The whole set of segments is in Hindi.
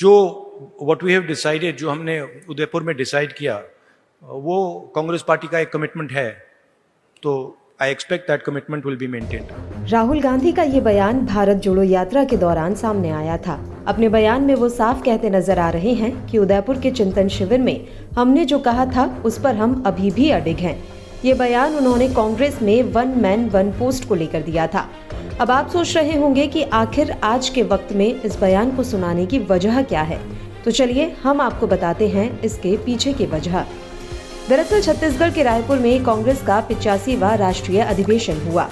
जो व्हाट वी हैव डिसाइडेड, जो हमने उदयपुर में डिसाइड किया, वो कांग्रेस पार्टी का एक कमिटमेंट है, तो I expect that commitment will be maintained. Rahul Gandhi का ये बयान भारत जोड़ो यात्रा के दौरान सामने आया था। अपने बयान में वो साफ कहते नजर आ रहे हैं कि उदयपुर के चिंतन शिविर में हमने जो कहा था उस पर हम अभी भी अडिग हैं। ये बयान उन्होंने कांग्रेस में वन मैन वन पोस्ट को लेकर दिया था। अब आप सोच रहे होंगे कि आखिर आज के वक्त में इस बयान को सुनाने की वजह क्या है, तो चलिए हम आपको बताते हैं इसके पीछे की वजह। दरअसल छत्तीसगढ़ के रायपुर में कांग्रेस का 85वां राष्ट्रीय अधिवेशन हुआ।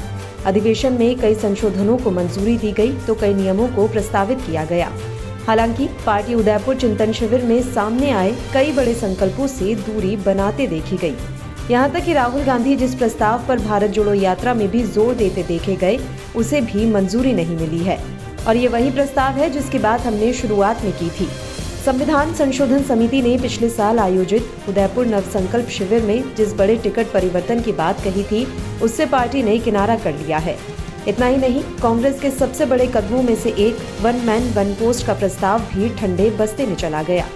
अधिवेशन में कई संशोधनों को मंजूरी दी गई तो कई नियमों को प्रस्तावित किया गया। हालांकि पार्टी उदयपुर चिंतन शिविर में सामने आए कई बड़े संकल्पों से दूरी बनाते देखी गई। यहाँ तक कि राहुल गांधी जिस प्रस्ताव पर भारत जोड़ो यात्रा में भी जोर देते देखे गए, उसे भी मंजूरी नहीं मिली है। और ये वही प्रस्ताव है जिसकी बात हमने शुरुआत में की थी। संविधान संशोधन समिति ने पिछले साल आयोजित उदयपुर नवसंकल्प शिविर में जिस बड़े टिकट परिवर्तन की बात कही थी, उससे पार्टी ने किनारा कर लिया है। इतना ही नहीं, कांग्रेस के सबसे बड़े कदमों में से एक वन मैन वन पोस्ट का प्रस्ताव भी ठंडे बस्ते में चला गया।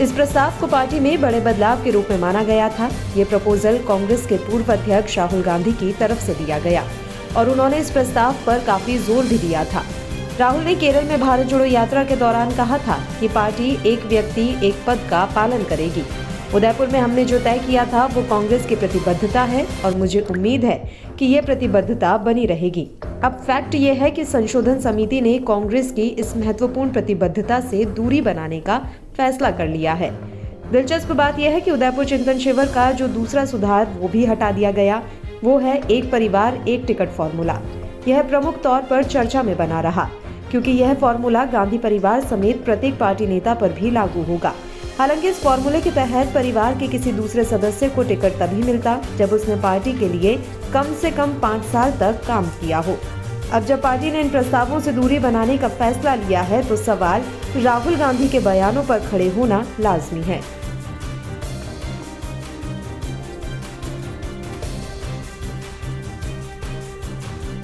इस प्रस्ताव को पार्टी में बड़े बदलाव के रूप में माना गया था। ये प्रपोजल कांग्रेस के पूर्व अध्यक्ष राहुल गांधी की तरफ से दिया गया और उन्होंने इस प्रस्ताव पर काफी जोर भी दिया था। राहुल ने केरल में भारत जोड़ो यात्रा के दौरान कहा था कि पार्टी एक व्यक्ति एक पद का पालन करेगी। उदयपुर में हमने जो तय किया था वो कांग्रेस की प्रतिबद्धता है और मुझे उम्मीद है कि ये प्रतिबद्धता बनी रहेगी। अब फैक्ट ये है कि संशोधन समिति ने कांग्रेस की इस महत्वपूर्ण प्रतिबद्धता से दूरी बनाने का फैसला कर लिया है। दिलचस्प बात यह है कि उदयपुर चिंतन शिविर का जो दूसरा सुधार वो भी हटा दिया गया, वो है एक परिवार एक टिकट फॉर्मूला। यह प्रमुख तौर पर चर्चा में बना रहा क्योंकि यह फॉर्मूला गांधी परिवार समेत प्रत्येक पार्टी नेता पर भी लागू होगा। हालांकि इस फॉर्मूले के तहत परिवार के किसी दूसरे सदस्य को टिकट तभी मिलता जब उसने पार्टी के लिए कम से कम 5 साल तक काम किया हो। अब जब पार्टी ने इन प्रस्तावों से दूरी बनाने का फैसला लिया है तो सवाल राहुल गांधी के बयानों पर खड़े होना लाजमी है।